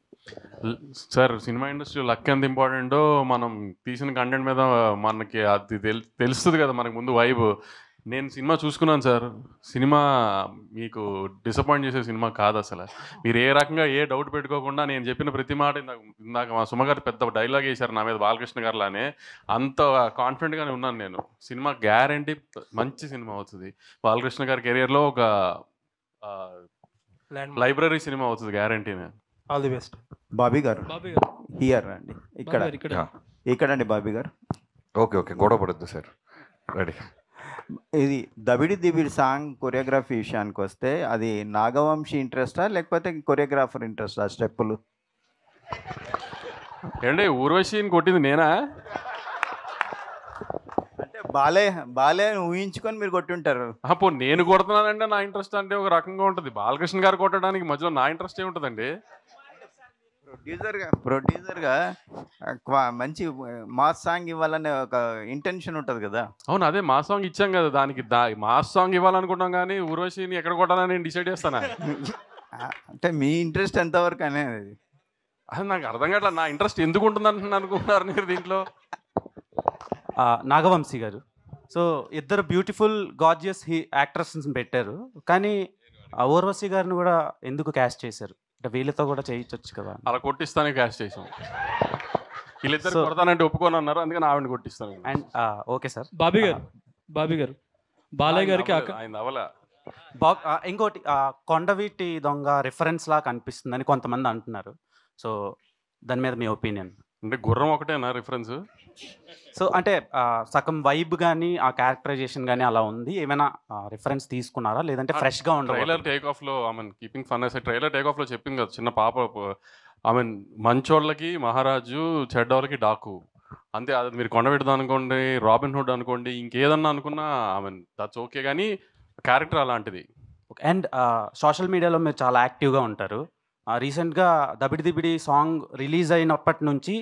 సార్, సినిమా ఇండస్ట్రీ లక్ ఎంత ఇంపార్టెంటో మనం తీసిన కంటెంట్ మీద మనకి అది తెలుస్తుంది కదా మనకు ముందు వైబ్. నేను సినిమా చూసుకున్నాను సార్, సినిమా మీకు డిసప్పాయింట్ చేసే సినిమా కాదు అసలు. మీరు ఏ రకంగా ఏ డౌట్ పెట్టుకోకుండా నేను చెప్పిన ప్రతి మాట ఇందాక మా సుమగారు పెద్ద డైలాగ్ వేశారు నా మీద బాలకృష్ణ గారులానే, అంత కాన్ఫిడెంట్గానే ఉన్నాను నేను. సినిమా గ్యారంటీ మంచి సినిమా అవుతుంది. బాలకృష్ణ గారి కెరియర్లో ఒక లైబ్రరీ సినిమా అవుతుంది గ్యారంటీనే. All the best. బాబీ గారు హియర్ అండి, ఇక్కడ అండి బాబీ గారు. ఓకే, గొడవ పడద్దు సార్, రెడీ. ఇది దబిడి దిబిడి సాంగ్ కొరియోగ్రఫీ విషయానికి వస్తే అది నాగవంశీ ఇంట్రెస్టా లేకపోతే కొరియోగ్రాఫర్ ఇంట్రెస్టా స్టెప్పులు? ఏంటి ఊర్వశిని కొట్టింది నేనా? అంటే బాలే బాలే ఊహించుకొని మీరు కొట్టుంటారు. పో నేను కొడుతున్నానంటే నా ఇంట్రెస్ట్ అంటే ఒక రకంగా ఉంటుంది. బాలకృష్ణ గారు కొట్టడానికి మధ్యలో నా ఇంట్రెస్ట్ ఏముంటుందండి? ప్రొడ్యూసర్గా మంచి మాస్ సాంగ్ ఇవ్వాలనే ఒక ఇంటెన్షన్ ఉంటుంది కదా. అవును, అదే మా సాంగ్ ఇచ్చాం కదా, దానికి మాస్ సాంగ్ ఇవ్వాలనుకుంటాం కానీ ఊర్వశిని ఎక్కడ కొట్టాలని నేను డిసైడ్ చేస్తానా? అంటే మీ ఇంట్రెస్ట్ ఎంతవరకు అనేది అది నాకు అర్థం కావట్లేదు. నా ఇంట్రెస్ట్ ఎందుకు ఉంటుంది అనుకుంటున్నారు మీరు దీంట్లో? నాగవంశీ గారు, సో ఇద్దరు బ్యూటిఫుల్ గార్జియస్ యాక్ట్రెస్ని పెట్టారు, కానీ ఊర్వశి గారిని కూడా ఎందుకు క్యాస్ట్ చేశారు? అంటే వీళ్ళతో కూడా చేయించవచ్చు కదా. అలా కొట్టిస్తానే క్యాస్ట్ చేసాం. వీళ్ళిద్దరు కొడతానంటే ఒప్పుకొని అన్నారు, అందుకని ఆవిడని కొట్టిస్తాను. And okay sir. బాబీ గారు బాలయ్య గారికి ఆయన అవలా ఇంకోటి కొండవీటి దొంగ రిఫరెన్స్ లా కనిపిస్తుందని కొంతమంది అంటున్నారు. సో దాని మీద మీ ఒపీనియన్? అంటే గుర్రం ఒకటేనా రిఫరెన్స్? సో అంటే సగం వైబ్ కానీ ఆ క్యారెక్టరైజేషన్ కానీ అలా ఉంది, ఏమైనా రిఫరెన్స్ తీసుకున్నారా లేదంటే ఫ్రెష్గా ఉండదు? ట్రైలర్ టేక్ ఆఫ్లో I mean keeping fun aside, trailer take ఆఫ్లో చెప్పింది కదా, చిన్న పాప ఐ మీన్ మంచోళ్ళకి మహారాజు, చెడ్డోళ్ళకి డాకు అంతే. అది మీరు కొండబెడదాం అనుకోండి, రాబిన్ హుడ్ అనుకోండి, ఇంకేదన్నా అనుకున్నా ఐ మీన్ దట్స్ ఓకే, కానీ క్యారెక్టర్ అలాంటిది. అండ్ సోషల్ మీడియాలో మీరు చాలా యాక్టివ్గా ఉంటారు. రీసెంట్గా దబిడి దిబిడి సాంగ్ రిలీజ్ అయినప్పటి నుంచి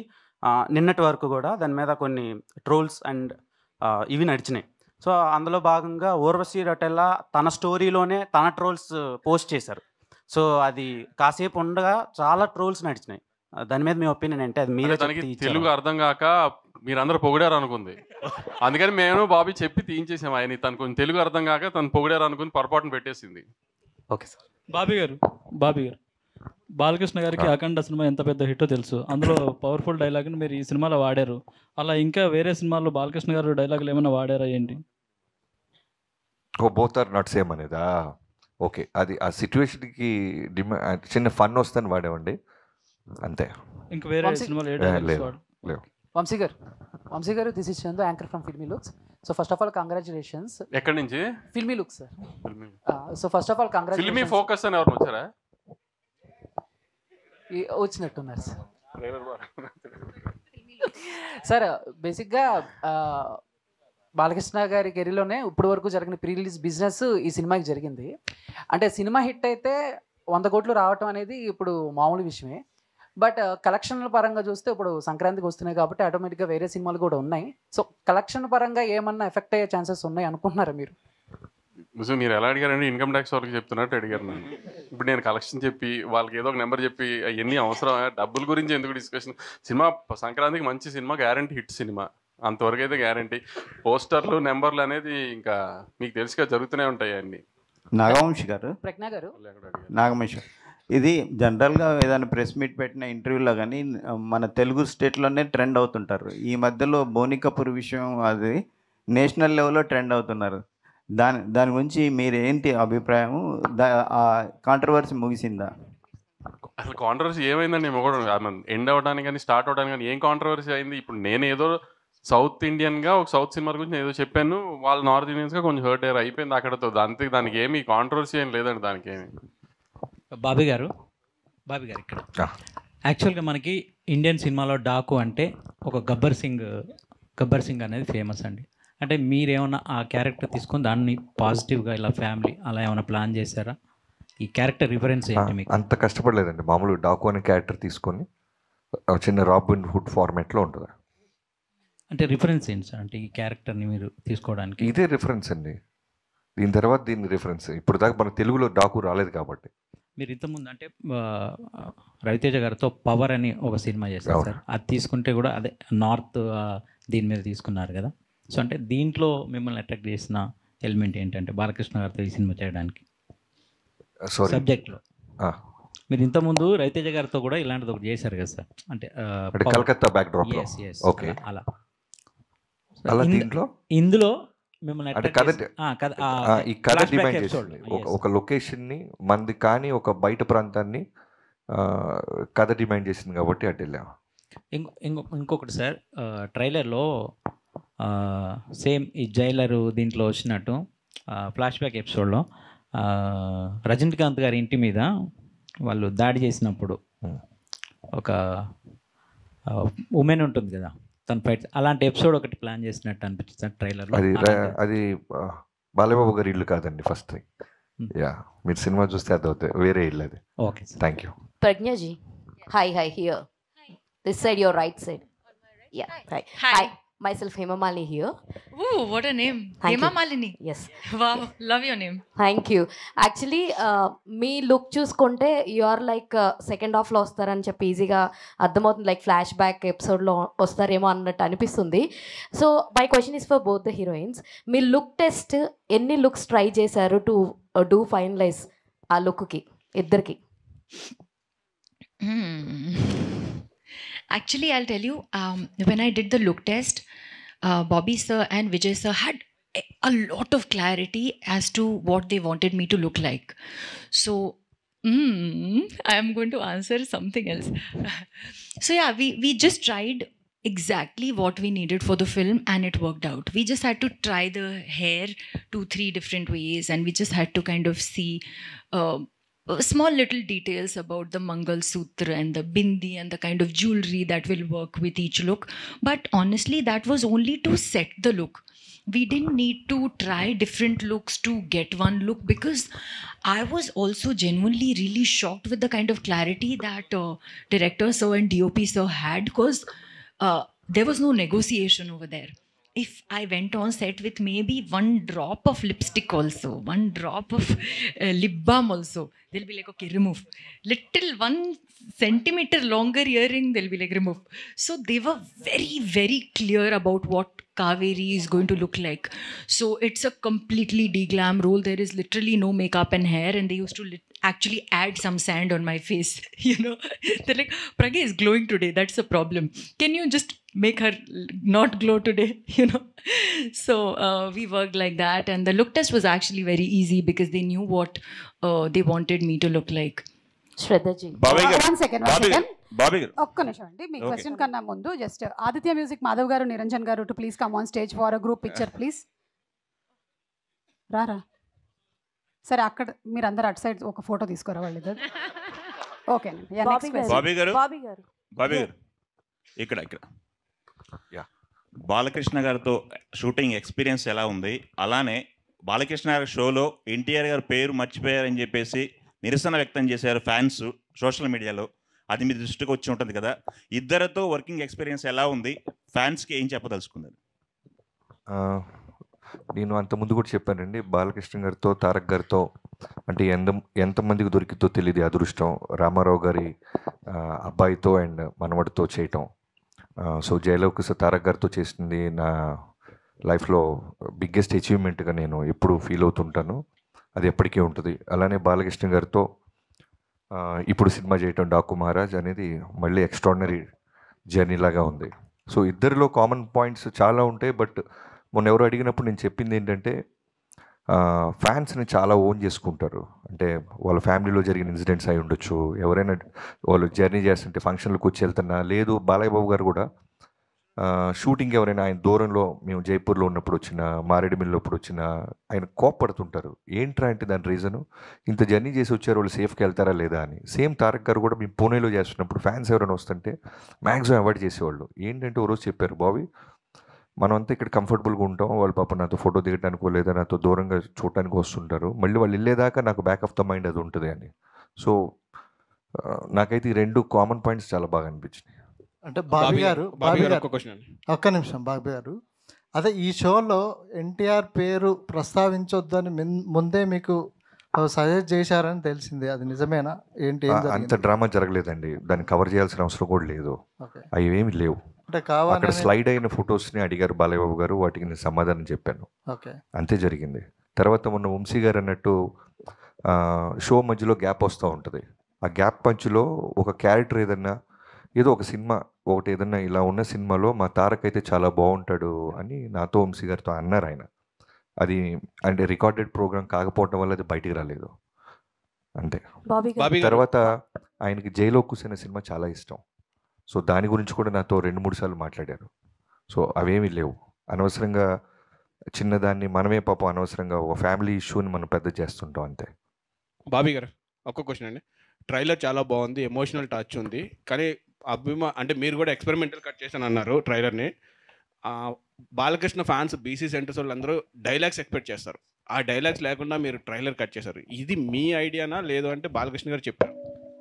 నిన్నటి వరకు కూడా దాని మీద కొన్ని ట్రోల్స్ అండ్ ఇవి నడిచినాయి. సో అందులో భాగంగా ఊర్వశి రొటెల్లా తన స్టోరీలోనే తన ట్రోల్స్ పోస్ట్ చేశారు. సో అది కాసేపు ఉండగా చాలా ట్రోల్స్ నడిచినాయి. దాని మీద మీ ఒపీనియన్ ఏంటి? అది మీరే తెలుగు అర్థం కాక మీరందరూ పొగిడారు అనుకుంది, అందుకని మేము బాబీ చెప్పి తీయించేసాము. ఆయన తను కొంచెం తెలుగు అర్థం కాక తను పొగిడారు అనుకుని పొరపాటును పెట్టేసింది. Okay sir. బాబీ గారు బాలకృష్ణ గారికి అఖండ సినిమా ఎంత పెద్ద హిట్టో తెలుసు. అందులో పవర్ఫుల్ డైలాగ్ని మీరు ఈ సినిమాలో వాడారు. అలా ఇంకా వేరే సినిమాల్లో బాలకృష్ణ గారు డైలాగులు ఏమైనా వాడారా ఏంటి? బోత్ ఆర్ నాట్ సేమ్ అనేదా? ఓకే, అది ఆ సిచ్యువేషన్కి చిన్న ఫన్ వస్తుందని వాడేవండి అంతే. ఇంకా వేరే సినిమాలో లేవు. వంశీ గారు this is Chandu, anchor from filmy looks. So first of all congratulations. ఎక్కడి నుంచి? Filmy looks sir. So first of all congratulations. Filmy focus అని ఎవరు వచ్చారా? వచ్చినట్టున్నారు సార్. సార్ బేసిక్గా బాలకృష్ణ గారి కెరీర్లోనే ఇప్పటి వరకు జరిగిన ప్రీ రిలీజ్ బిజినెస్ ఈ సినిమాకి జరిగింది. అంటే సినిమా హిట్ అయితే 100 కోట్లు రావటం అనేది ఇప్పుడు మామూలు విషయమే. బట్ కలెక్షన్ల పరంగా చూస్తే ఇప్పుడు సంక్రాంతికి వస్తున్నాయి కాబట్టి ఆటోమేటిక్గా వేరే సినిమాలు కూడా ఉన్నాయి. సో కలెక్షన్ పరంగా ఏమన్నా ఎఫెక్ట్ అయ్యే ఛాన్సెస్ ఉన్నాయి అనుకుంటున్నారా మీరు? మీరు ఎలా అడిగారంటే ఇన్కమ్ ట్యాక్స్ వాళ్ళకి చెప్తున్నట్టు అడిగారు నన్ను. ఇప్పుడు నేను కలెక్షన్ చెప్పి వాళ్ళకి ఏదో ఒక నెంబర్ చెప్పి అవన్నీ అవసరం? డబ్బుల గురించి ఎందుకు డిస్కషన్? సినిమా సంక్రాంతికి మంచి సినిమా, గ్యారంటీ హిట్ సినిమా, అంతవరకు అయితే గ్యారంటీ. పోస్టర్లు నెంబర్లు అనేది ఇంకా మీకు తెలుసుగా జరుగుతూనే ఉంటాయి అన్నీ. నాగవంశి గారు, ప్రజ్ఞ గారు, నాగవంశి, ఇది జనరల్గా ఏదైనా ప్రెస్ మీట్ పెట్టిన ఇంటర్వ్యూలో కానీ మన తెలుగు స్టేట్లోనే ట్రెండ్ అవుతుంటారు. ఈ మధ్యలో బోని కపూర్ విషయం అది నేషనల్ లెవెల్లో ట్రెండ్ అవుతున్నారు. దాని గురించి మీరు ఏంటి అభిప్రాయం? ఆ కాంట్రవర్సీ ముగిసిందా? అసలు కాంట్రవర్సీ ఏమైందండి? ఎండ్ అవడానికి కానీ స్టార్ట్ అవడానికి కానీ ఏం కాంట్రవర్సీ అయింది? ఇప్పుడు నేను ఏదో సౌత్ ఇండియన్గా ఒక సౌత్ సినిమా గురించి ఏదో చెప్పాను, వాళ్ళు నార్త్ ఇండియన్స్గా కొంచెం హర్ట్ అయ్యారు, అయిపోయింది అక్కడతో. దానికి ఏమి కాంట్రవర్సీ ఏం లేదండి. దానికి ఏమి. బాబీ గారు ఇక్కడ యాక్చువల్గా మనకి ఇండియన్ సినిమాలో డాకు అంటే ఒక గబ్బర్ సింగ్ అనేది ఫేమస్ అండి. అంటే మీరేమన్నా ఆ క్యారెక్టర్ తీసుకొని దాన్ని పాజిటివ్గా ఇలా ఫ్యామిలీ అలా ఏమైనా ప్లాన్ చేశారా? ఈ క్యారెక్టర్ రిఫరెన్స్ ఏంటి మీకు? అంత కష్టపడలేదండి. మామూలు డాకు అనే క్యారెక్టర్ తీసుకొని చిన్న రాబిన్ హుడ్ ఫార్మాట్లో ఉంటుంది. అంటే రిఫరెన్స్ ఏంటి సార్? అంటే ఈ క్యారెక్టర్ని మీరు తీసుకోవడానికి ఇదే రిఫరెన్స్ అండి. దీని తర్వాత దీని రిఫరెన్స్. ఇప్పుడు దాకా మన తెలుగులో డాకు రాలేదు కాబట్టి. మీరు ఇంతకుముందు అంటే రవితేజ గారితో పవర్ అని ఒక సినిమా చేశారు సార్. అది తీసుకుంటే కూడా అదే నార్త్ దీని మీద తీసుకున్నారు కదా. సో అంటే దీంట్లో మిమ్మల్ని అట్రాక్ట్ చేసిన ఎలిమెంట్ ఏంటంటే బాలకృష్ణ గారితో ఈ సినిమా చేయడానికి సబ్జెక్ట్లో? మీరు ఇంతకుముందు రవితేజ గారితో కూడా ఇలాంటిది ఒకటి చేశారు కదా సార్, అంటే కలకత్తా బ్యాక్ డ్రాప్. ఓకే, అలా ఇందులో మిమ్మల్ని ఈ కథ డిమాండ్ చేసింది ఒక లొకేషన్ని మంది కానీ ఒక బయట ప్రాంతాన్ని కథ డిమాండ్ చేసింది కాబట్టి అటు వెళ్ళాము. ఇంకొకటి సార్, ట్రైలర్లో సేమ్ ఈ జైలరు దీంట్లో వచ్చినట్టు ఫ్లాష్ బ్యాక్ ఎపిసోడ్లో రజనీకాంత్ గారి ఇంటి మీద వాళ్ళు దాడి చేసినప్పుడు ఒక ఉమెన్ ఉంటుంది కదా, తన ఫైట్, అలాంటి ఎపిసోడ్ ఒకటి ప్లాన్ చేసినట్టు అనిపిస్తుంది ట్రైలర్లో. అది బాలయ్యబాబు గారి ఇల్లు కాదండి ఫస్ట్ థింగ్. యా, మీరు సినిమా చూస్తే అది అవుతాయి, వేరే ఇల్లు అది. Okay, thank you. Prajna ji. Hi, here. This side, your right side. Yeah, right. Hi. Myself, Hema Malini here. Ooh, what a name. Thank Hema you. Malini. Yes. Wow, love your name. Thank you. Actually, me look చూసుకుంటే యు ఆర్ లైక్ సెకండ్ హాఫ్లో వస్తారని చెప్పి ఈజీగా అర్థమవుతుంది, లైక్ ఫ్లాష్ బ్యాక్ ఎపిసోడ్లో వస్తారేమో అన్నట్టు అనిపిస్తుంది. So my question is for both the heroines. Me look test ఎన్ని లుక్స్ ట్రై చేశారు టు డూ ఫైనలైజ్ ఆ లుక్కి ఇద్దరికి? Actually, I'll tell you, when I did the look test, Bobby sir and Vijay sir had a lot of clarity as to what they wanted me to look like. So, I am going to answer something else. So yeah, we just tried exactly what we needed for the film and it worked out. We just had to try the hair 2-3 different ways and we just had to kind of see small little details about the Mangal Sutra and the bindi and the kind of jewelry that will work with each look. But honestly, that was only to set the look. We didn't need to try different looks to get one look because I was also genuinely really shocked with the kind of clarity that director sir and DOP sir had, because there was no negotiation over there. If I went on set with maybe one drop of lipstick also, one drop of lip balm also, they'll be like, okay, remove. Little 1 centimeter longer earring, they'll be like, remove. So they were very, very clear about what Kaveri is going to look like. So it's a completely de-glam role. There is literally no makeup and hair, and they used to actually add some sand on my face. You know, they're like, Pragya is glowing today. That's a problem. Can you just make her not glow today? You know. So we worked like that, and the look test was actually very easy because they knew what they wanted me to look like. శ్రద్ధజీ, one second ఒక్క నిమిషం అండి. మీ Okay. క్వశ్చన్ కన్నా ముందు జస్ట్ ఆదిత్య మ్యూజిక్ మాధవ్ గారు, నిరంజన్ గారు to please come on stage for a group picture please. రారా సరే, అక్కడ మీరు అందరు అటు సైడ్ ఒక ఫోటో తీసుకోరా వాళ్ళు. ఓకే బాబీ గారు బాబీ గారు ఇక్కడ బాలకృష్ణ గారితో షూటింగ్ ఎక్స్పీరియన్స్ ఎలా ఉంది? అలానే బాలకృష్ణ గారి షోలో ఎన్టీఆర్ గారి పేరు మర్చిపోయారని చెప్పేసి నిరసన వ్యక్తం చేశారు ఫ్యాన్స్ సోషల్ మీడియాలో. అది మీ దృష్టికి వచ్చి ఉంటుంది కదా, ఇద్దరితో వర్కింగ్ ఎక్స్పీరియన్స్ ఎలా ఉంది? ఫ్యాన్స్కి ఏం చెప్పదలుచుకున్నారు? నేను అంతకుముందు కూడా చెప్పానండి, బాలకృష్ణ గారితో తారక్ గారితో అంటే ఎంతమందికి దొరికితో తెలియదు అదృష్టం. రామారావు గారి అబ్బాయితో అండ్ మనవడితో చేయటం. సో జయలవకుశ తారక్ గారితో చేసింది నా లైఫ్లో బిగ్గెస్ట్ అచీవ్మెంట్గా నేను ఎప్పుడు ఫీల్ అవుతుంటాను. అది ఎప్పటికీ ఉంటుంది. అలానే బాలకృష్ణ గారితో ఇప్పుడు సినిమా చేయటం డాకు మహారాజ్ అనేది మళ్ళీ ఎక్స్ట్రాడినరీ జర్నీ లాగా ఉంది. సో ఇద్దరిలో కామన్ పాయింట్స్ చాలా ఉంటాయి. బట్ మొన్న ఎవరు అడిగినప్పుడు నేను చెప్పింది ఏంటంటే, ఫ్యాన్స్ని చాలా ఓన్ చేసుకుంటారు. అంటే వాళ్ళ ఫ్యామిలీలో జరిగిన ఇన్సిడెంట్స్ అయి ఉండొచ్చు, ఎవరైనా వాళ్ళు జర్నీ చేస్తుంటే ఫంక్షన్లకు వచ్చి వెళ్తున్నా, లేదు బాలయ్య బాబు గారు కూడా షూటింగ్ ఎవరైనా ఆయన దూరంలో, మేము జైపూర్లో ఉన్నప్పుడు వచ్చిన, మారేడుమిల్లి అప్పుడు వచ్చిన, ఆయన కోప్పడుతుంటారు. ఏంట్రా అంటే దాని రీజను, ఇంత జర్నీ చేసి వచ్చారు, వాళ్ళు సేఫ్కి వెళ్తారా లేదా అని. సేమ్ తారక్ గారు కూడా మేము పూణేలో చేస్తున్నప్పుడు ఫ్యాన్స్ ఎవరైనా వస్తుంటే మ్యాక్సిమం అవాయిడ్ చేసేవాళ్ళు. ఏంటంటే ఓ రోజు చెప్పారు, బాబీ మనం అంతా ఇక్కడ కంఫర్టబుల్గా ఉంటాం, వాళ్ళు పాప నాతో ఫోటో దిగడానికో లేదా నాతో దూరంగా చూడటానికి వస్తుంటారు, మళ్ళీ వాళ్ళు వెళ్ళేదాకా నాకు బ్యాక్ ఆఫ్ ద మైండ్ అది ఉంటుంది అని. సో నాకైతే ఈ రెండు కామన్ పాయింట్స్ చాలా బాగా అనిపించినాయి. అంటే బాబీ గారు ఒక్క నిమిషం, బాబీ గారు అదే ఈ షోలో ఎన్టీఆర్ పేరు ప్రస్తావించొద్దని ముందే మీకు సజెస్ట్ చేశారని తెలిసింది, అది నిజమేనా? ఏంటి? అంత డ్రామా జరగలేదండి, దాన్ని కవర్ చేయాల్సిన అవసరం కూడా లేదు. అవి ఏమి లేవు. అంటే అక్కడ స్లైడ్ అయిన ఫొటోస్ని అడిగారు బాలయ్య బాబు గారు, వాటికి నేను సమాధానం చెప్పాను. అంతే జరిగింది. తర్వాత మొన్న వంశీ గారు అన్నట్టు షో మధ్యలో గ్యాప్ వస్తూ ఉంటుంది. ఆ గ్యాప్ మధ్యలో ఒక క్యారెక్టర్ ఏదన్నా, ఏదో ఒక సినిమా ఒకటి ఏదన్నా ఇలా ఉన్న సినిమాలో మా తారక్ అయితే చాలా బాగుంటాడు అని నాతో వంశీ గారితో అన్నారు ఆయన. అది అంటే రికార్డెడ్ ప్రోగ్రామ్ కాకపోవడం వల్ల అది బయటికి రాలేదు అంతే. తర్వాత ఆయనకి జైలో కూర్చున్న సినిమా చాలా ఇష్టం. సో దాని గురించి కూడా నాతో 2-3 సార్లు మాట్లాడారు. సో అవేమీ లేవు. అనవసరంగా చిన్నదాన్ని మనమే పాపం అనవసరంగా ఒక ఫ్యామిలీ ఇష్యూని మనం పెద్ద చేస్తుంటాం అంతే. బాబీ గారు ఒక్క క్వశ్చన్ అండి. ట్రైలర్ చాలా బాగుంది, ఎమోషనల్ టచ్ ఉంది, కానీ అంటే మీరు కూడా ఎక్స్పెరిమెంటల్ కట్ చేశాను అన్నారు ట్రైలర్ని. బాలకృష్ణ ఫ్యాన్స్ బీసీ సెంటర్స్ వాళ్ళు అందరూ డైలాగ్స్ ఎక్స్పెక్ట్ చేస్తారు. ఆ డైలాగ్స్ లేకుండా మీరు ట్రైలర్ కట్ చేశారు. ఇది మీ ఐడియానా లేదు అంటే బాలకృష్ణ గారు చెప్పారు?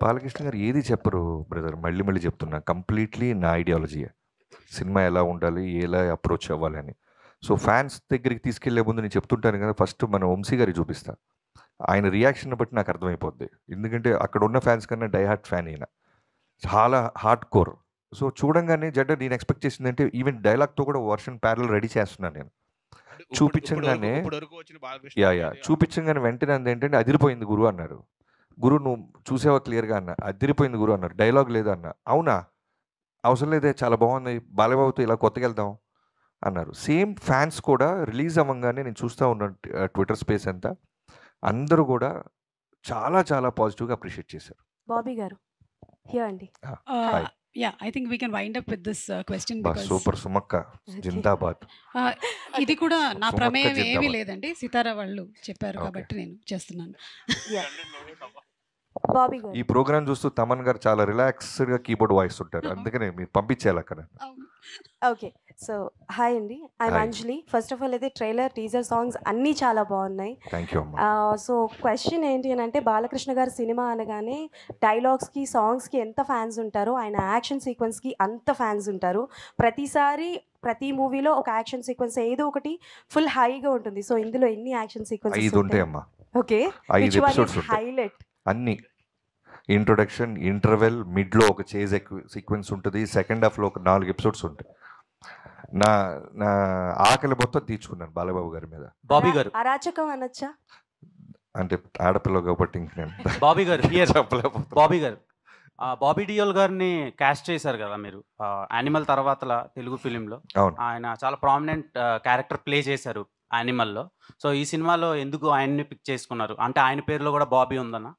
బాలకృష్ణ గారు ఏది చెప్పరు బ్రదర్, మళ్ళీ మళ్ళీ చెప్తున్నా, కంప్లీట్లీ నా ఐడియాలజీయే. సినిమా ఎలా ఉండాలి, ఎలా అప్రోచ్ అవ్వాలి అని. సో ఫ్యాన్స్ దగ్గరికి తీసుకెళ్లే ముందు నేను చెప్తుంటాను కదా, ఫస్ట్ మన వంశీ గారికి చూపిస్తా. ఆయన రియాక్షన్ బట్టి నాకు అర్థమైపోద్ది. ఎందుకంటే అక్కడ ఉన్న ఫ్యాన్స్ కన్నా డైహార్ట్ ఫ్యాన్ అయినా చాలా హార్డ్ కోర్. సో చూడంగానే నేను ఎక్స్పెక్ట్ చేసిందంటే ఈవెన్ డైలాగ్తో కూడా వర్షన్ ప్యారల్ రెడీ చేస్తున్నాను నేను. చూపించగానే చూపించగానే వెంటనే ఏంటంటే అదిరిపోయింది గురు అన్నారు. గురు నువ్వు చూసావా క్లియర్గా అన్న, అదిరిపోయింది గురు అన్నారు. డైలాగ్ లేదా అన్న, అవునా అవసరం లేదే చాలా బాగుంది, బాలబాబుతో ఇలా కొత్తగా వెళ్దాం అన్నారు. సేమ్ ఫ్యాన్స్ కూడా రిలీజ్ అవ్వగానే నేను చూస్తూ ఉన్నాను ట్విట్టర్ స్పేస్ అంతా, అందరూ కూడా చాలా చాలా పాజిటివ్గా అప్రిషియేట్ చేశారు. బాబీ గారు హియర్ అండి. Yeah I think we can wind up with this question. Super సుమక్క జిందాబాద్. ఇది కూడా నా ప్రమేయం ఏమీ లేదండి, సితారా వాళ్ళు చెప్పారు కాబట్టి నేను చేస్తున్నాను. బాబీ గారు ఈ ప్రోగ్రామ్ చూస్తూ తమన్ గారు చాలా రిలాక్స్డ్గా కీబోర్డ్ వాయిస్ ఉంటారు, అందుకనే మీరు పంపించాలి అక్కడ. ఓకే సో హాయ్ అండి, I'm Anjali. First of all అయితే ట్రైలర్ టీజర్ సాంగ్స్ అన్నీ చాలా బాగున్నాయి. Thank you. సో క్వశ్చన్ ఏంటి అని అంటే, బాలకృష్ణ గారి సినిమా అనగానే డైలాగ్స్కి సాంగ్స్కి ఎంత ఫ్యాన్స్ ఉంటారో ఆయన యాక్షన్ సీక్వెన్స్కి అంత ఫ్యాన్స్ ఉంటారు. ప్రతిసారి ప్రతి మూవీలో ఒక యాక్షన్ సీక్వెన్స్ ఏదో ఒకటి ఫుల్ హైగా ఉంటుంది. సో ఇందులో ఎన్ని యాక్షన్ సీక్వెన్సెస్ 5 ఉంటాయమ్మా. ఓకే, 5 ఎపిసోడ్స్ హైలైట్ అన్ని ఇంట్రొడక్షన్, ఇంటర్వెల్, మిడ్లో ఒక చేజ్ సీక్వెన్స్ ఉంటుంది, సెకండ్ హాఫ్లో ఒక 4 ఎపిసోడ్స్ ఉంటాయి. నా నా ఆకలి మొత్తం తీర్చుకున్నాను బాలబాబు గారి మీద. బాబీ గారు అరాచకం అనొచ్చా అంటే ఆడపిల్ల కాబట్టి ఇంక నేను బాబీ గారు చెప్పలేకపోతే. బాబీ గారు బాబీ డియోల్ గారిని క్యాస్ట్ చేశారు కదా మీరు యానిమల్ తర్వాత తెలుగు ఫిలింలో. ఆయన చాలా ప్రామినెంట్ క్యారెక్టర్ ప్లే చేశారు యానిమల్లో. సో ఈ సినిమాలో ఎందుకు ఆయన్ని పిక్ చేసుకున్నారు? అంటే ఆయన పేరులో కూడా బాబీ ఉందన్నా?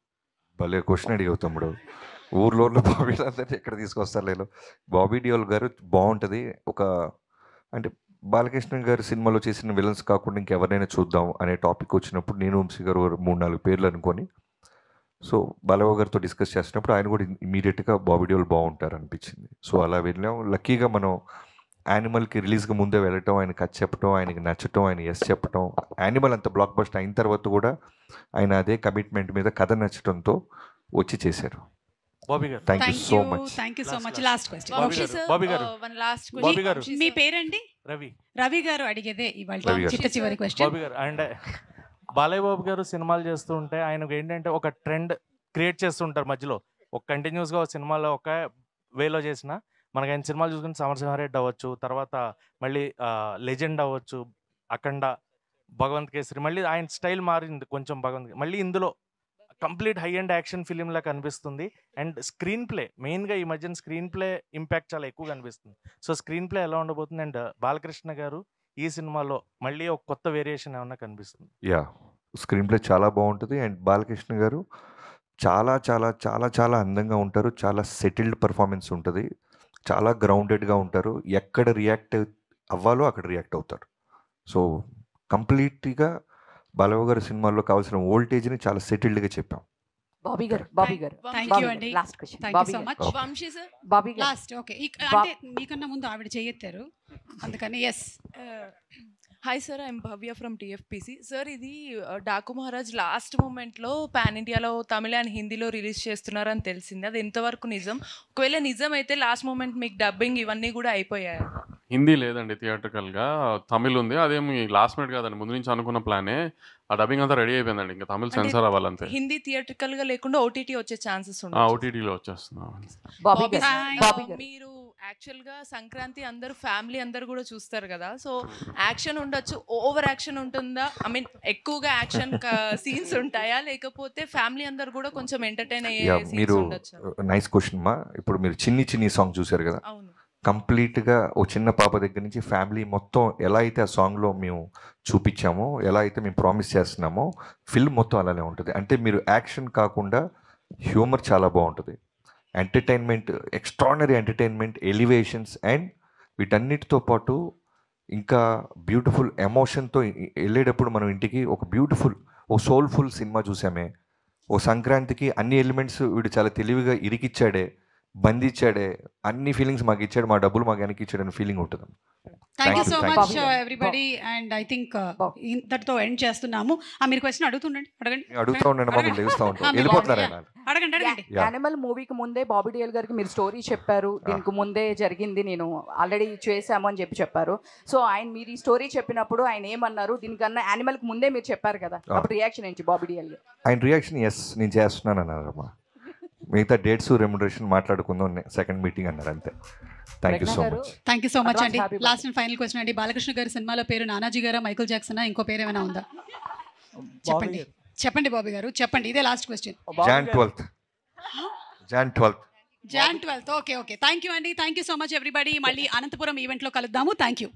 భలే క్వశ్చన్ అడిగావు తమ్ముడు. ఊర్లో బాబీ అందరినీ ఎక్కడ తీసుకొస్తారు లేదు. బాబీ డియోల్ గారు బాగుంటుంది. ఒక అంటే బాలకృష్ణ గారి సినిమాలో చేసిన విలన్స్ కాకుండా ఇంకెవరినైనా చూద్దాం అనే టాపిక్ వచ్చినప్పుడు నేను వంశీ గారు 3-4 పేర్లు అనుకొని సో బాలబాబు గారితో డిస్కస్ చేసినప్పుడు ఆయన కూడా ఇమీడియట్గా బాబీ డియోల్ బాగుంటారు అనిపించింది. సో అలా వెళ్ళాం. లక్కీగా మనం యానిమల్కి రిలీజ్గా ముందే వెళ్ళటం, ఆయన కథ చెప్పటం, ఆయనకి నచ్చటం, ఆయన ఎస్ చెప్పటం, యానిమల్ అంత బ్లాక్ బస్టర్ అయిన తర్వాత కూడా ఆయన అదే కమిట్మెంట్ మీద కథ నచ్చటంతో వచ్చి చేశారు. Thank you so much. Thank you so much. Last question Bobby గారు. మీ పేరండి? రవి గారు అడిగేదే ఇవాళ చిట్ట చివరి క్వశ్చన్. బాబీ గారు అండ్ బాలయ్య బాబు గారు సినిమాలు చేస్తూ ఉంటే ఆయనకు ఏంటంటే ఒక ట్రెండ్ క్రియేట్ చేస్తుంటారు మధ్యలో. ఒక కంటిన్యూస్గా ఒక సినిమాలో ఒక వేలో చేసిన మనకి ఆయన సినిమాలు చూసుకుంటే సమరసింహారెడ్డి అవ్వచ్చు, తర్వాత మళ్ళీ లెజెండ్ అవ్వచ్చు, అఖండ, భగవంత్ కేసరి, మళ్ళీ ఆయన స్టైల్ మారింది కొంచెం భగవంత్. మళ్ళీ ఇందులో complete high and action film లా కనిపిస్తుంది. అండ్ స్క్రీన్ ప్లే మెయిన్గా ఈ మధ్యన స్క్రీన్ ప్లే ఇంపాక్ట్ చాలా ఎక్కువ కనిపిస్తుంది. సో స్క్రీన్ ప్లే ఎలా ఉండబోతుంది? అండ్ బాలకృష్ణ గారు ఈ సినిమాలో మళ్ళీ ఒక కొత్త వేరియేషన్ ఏమన్నా కనిపిస్తుంది? యా, స్క్రీన్ ప్లే చాలా బాగుంటుంది. అండ్ బాలకృష్ణ గారు చాలా చాలా చాలా చాలా అందంగా ఉంటారు. చాలా సెటిల్డ్ పర్ఫార్మెన్స్ ఉంటుంది. చాలా గ్రౌండెడ్గా ఉంటారు. ఎక్కడ రియాక్ట్ అవ్వాలో అక్కడ రియాక్ట్ అవుతారు. సో కంప్లీట్గా బాలబాబు గారి సినిమాల్లో కావాల్సిన వోల్టేజ్ని చాలా సెటిల్డ్గా చెప్పాం. బాబీ గారు థ్యాంక్ యూ అండి. Last question. Thank you so much. Vamsi sir Bobby గారు లాస్ట్. ఓకే, అంటే మీకన్నా ముందు ఆవిడ చేయెత్తారు అందుకని. Yes hi sir, I'm Bhavya from TFPC. సార్ ఇది డాకు మహారాజ్ లాస్ట్ మూమెంట్లో పాన్ ఇండియాలో తమిళ అండ్ హిందీలో రిలీజ్ చేస్తున్నారని తెలిసింది. అది ఎంతవరకు నిజం? ఒకవేళ నిజం అయితే లాస్ట్ మూమెంట్ మీకు డబ్బింగ్ ఇవన్నీ కూడా అయిపోయాయి? హిందీ లేదండి, థియేట్రికల్గా తమిళ్ ఉంది. అదేమి లాస్ట్ మినిట్ కాదండి, ముందు నుంచి అనుకున్న ప్లానే. ఆ డబ్బింగ్ అంతా రెడీ అయిపోయిందండి, ఇంకా తమిళ్ సెన్సార్ అవ్వాలంతే. హిందీ థియేట్రికల్గా లేకుండా ఓటీటీ వచ్చే ఛాన్సెస్ ఉన్నాయి? ఓటీటీలో వచ్చేస్తున్నాం. మీరు యాక్చువల్గా సంక్రాంతి అందరూ ఫ్యామిలీ అందరూ కూడా చూస్తారు కదా, సో యాక్షన్ ఉండొచ్చు, ఓవర్ యాక్షన్ ఉంటుందా? ఐ మీన్ ఎక్కువగా యాక్షన్ సీన్స్ ఉంటాయా, లేకపోతే ఫ్యామిలీ అందరు కూడా కొంచెం ఎంటర్టైన్ అయ్యే సీన్స్ ఉండొచ్చు? నైస్ క్వశ్చన్ మా. ఇప్పుడు మీరు చిన్ని సాంగ్ చూసారు కదా, కంప్లీట్గా ఓ చిన్న పాప దగ్గర నుంచి ఫ్యామిలీ మొత్తం ఎలా అయితే ఆ సాంగ్లో మేము చూపించామో, ఎలా అయితే మేము ప్రామిస్ చేస్తున్నామో, ఫిల్మ్ మొత్తం అలానే ఉంటుంది. అంటే మీరు యాక్షన్ కాకుండా హ్యూమర్ చాలా బాగుంటుంది, entertainment, extraordinary entertainment, elevations, and వీటన్నిటితో పాటు ఇంకా బ్యూటిఫుల్ ఎమోషన్తో వెళ్ళేటప్పుడు మనం ఇంటికి ఒక సోల్ఫుల్ సినిమా చూసామే. ఓ సంక్రాంతికి అన్ని ఎలిమెంట్స్ వీడు చాలా తెలివిగా ఇరికిచ్చాడే, బంధించాడే, అన్ని ఫీలింగ్స్ మాకు ఇచ్చాడు, మా డబ్బులు మాకు వెనక్కి ఇచ్చాడు అనే ఫీలింగ్ ఉంటుంది. Thank you so much everybody. And I think ఇంతటితో ఎండ్ చేస్తున్నాము. మీరు క్వశ్చన్ అడుగుతుండండి, అడగండి. అడుగుతూ ఉండండి, మాకు లేస్తూ ఉంటాం, వెళ్ళిపోతున్నారు. అడగండి అడగండి. యానిమల్ మూవీకి ముందే బాబీ డియోల్ గారికి మీరు స్టోరీ చెప్పారు, దీనికి ముందే జరిగింది, నేను ఆల్రెడీ చేశాము అని చెప్పారు. సో మీరు ఈ స్టోరీ చెప్పినప్పుడు ఆయన ఏమన్నారు, దీనికన్నా యానిమల్కి ముందే మీరు చెప్పారు కదా, అప్పుడు రియాక్షన్ ఏంటి బాబీ డియోల్ గారు? ఆయన రియాక్షన్ ఎస్ నేను చేస్తున్నాను అన్నారమ్మా. మిగతా డేట్స్ రెమ్యునరేషన్ మాట్లాడుకుందాం సెకండ్ మీటింగ్ అన్నారు, అంతే. Thank you so much. Thank you so much అండి. లాస్ట్ అండ్ ఫైనల్ క్వశ్చన్ అండి. బాలకృష్ణ గారి సినిమాలో పేరు నానాజీ గారా, మైకల్ జాక్సనా, ఇంకో పేరు ఏమైనా ఉందా? చెప్పండి చెప్పండి బాబీ గారు, చెప్పండి. ఇదే last question. Jan 12th. Okay okay. Thank you అండి. Thank you so much everybody. మళ్ళీ అనంతపురం ఈవెంట్లో కలుద్దాము. Thank you.